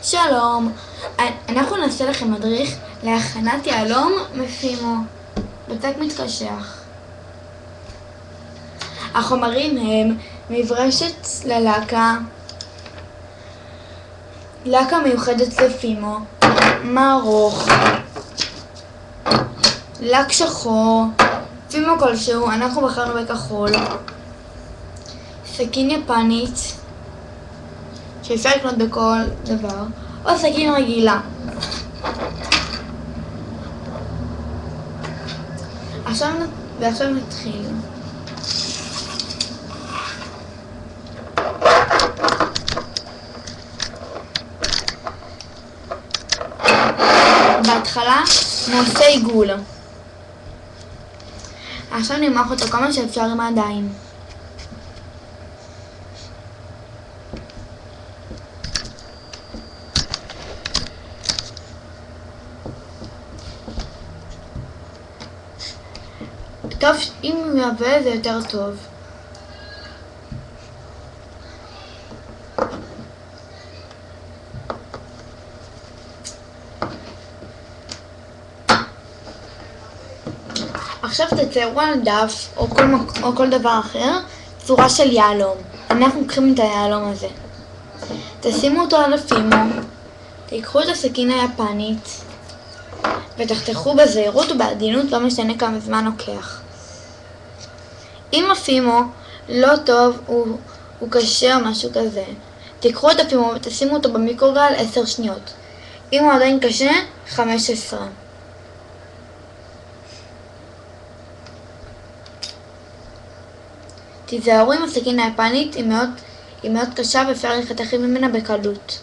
שלום, אנחנו נעשה לכם מדריך להכנת יהלום מפימו, בצק מתקשח. החומרים הם מברשת ללקה, לקה מיוחדת לפימו, מערוך, לק שחור, פימו כלשהו, אנחנו בחרנו בכחול, סכין יפנית שאפשר לקנות בכל דבר, או סכין רגילה. ועכשיו נתחיל. בהתחלה נעשה עיגול. עכשיו נמרח אותו כמה שאפשר עם הידיים. טוב, אם הוא יעבה זה יותר טוב. עכשיו תציירו על דף או כל דבר אחר צורה של יהלום. אנחנו לוקחים את היהלום הזה, תשימו אותו על הפימו, תיקחו את הסכין היפנית ותחתכו בזהירות ובעדינות, לא משנה כמה זמן לוקח. אם הפימו לא טוב, הוא קשה או משהו כזה, תיקחו את הפימו ותשימו אותו במיקרוגל 10 שניות. אם הוא עדיין קשה, 15. תיזהרו עם הסכין היפנית, היא מאוד קשה ואפשר לחתך ממנה בקלות.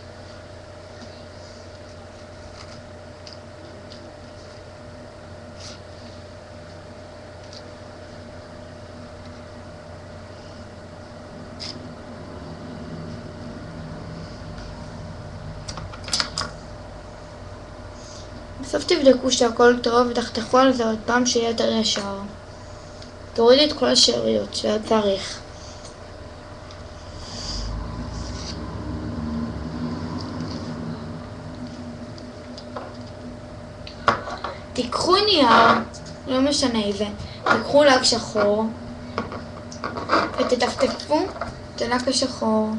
בסוף תבדקו שהכל טוב ותחתכו על זה עוד פעם שיהיה יותר ישר. תורידי את כל השאריות שצריך. תיקחו נייר, לא משנה איזה, תיקחו לק שחור ותטפטפו את הלק השחור.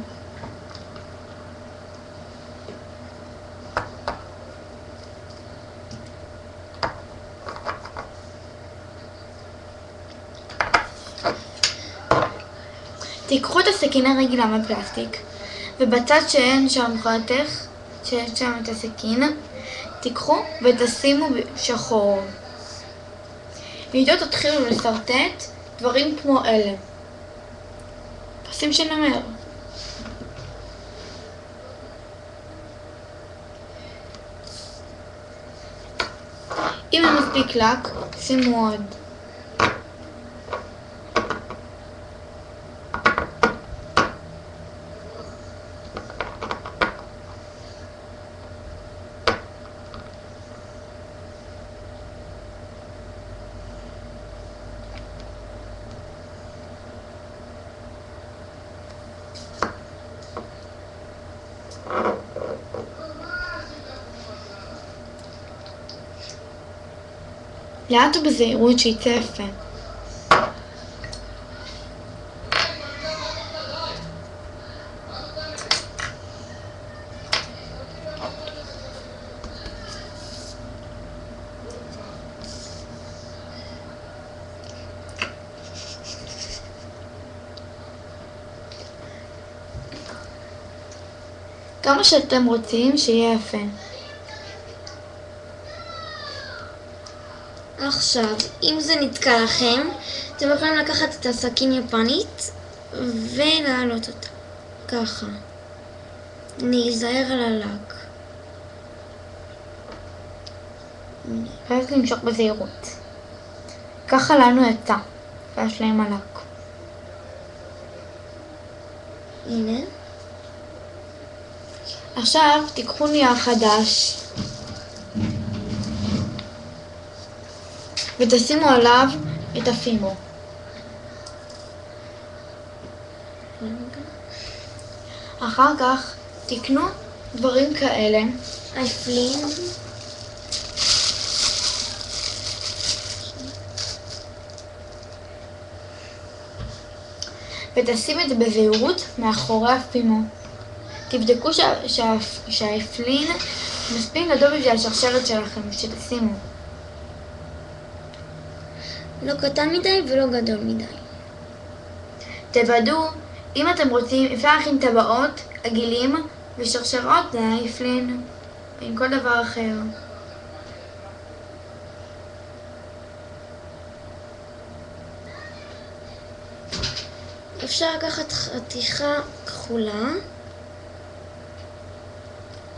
תיקחו את הסכין הרגילה מפלסטיק, ובצד שאין שם חתך, שאין שם את הסכין, תיקחו ותשימו שחור. ואיתו תתחילו לסרטט דברים כמו אלה. פסים שנמר. אם אין מספיק לק, שימו עוד. לאט ובזהירות שיצא יפה. כמה שאתם רוצים שיהיה יפה. עכשיו, אם זה נתקע לכם, אתם יכולים לקחת את הסכין יפנית ולהעלות אותה. ככה. להיזהר על הלק. ואז למשוך בזהירות. ככה לנו יצא. ויש להם הלק. הנה. עכשיו תיקחו נייר חדש ותשימו עליו את הפימו. אחר כך תקנו דברים כאלה. האפלין. ותשים את זה בזהירות מאחורי הפימו. תבדקו שהאפלין מספיק גדול בשביל השרשרת שלכם, שתשימו. לא קטן מדי ולא גדול מדי. תוודאו, אם אתם רוצים, אפשר להכין טבעות, עגילים ושרשרות לאפלין, עם כל דבר אחר. אפשר לקחת חתיכה כחולה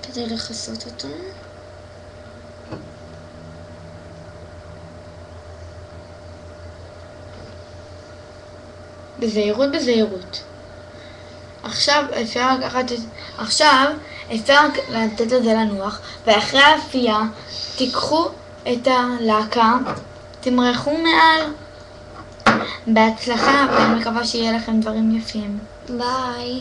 כדי לכסות אותו. בזהירות, בזהירות. עכשיו אפשר לתת לזה לנוח, ואחרי האפייה תיקחו את הלקה, תמרחו מעל. בהצלחה, ואני מקווה שיהיה לכם דברים יפים. ביי.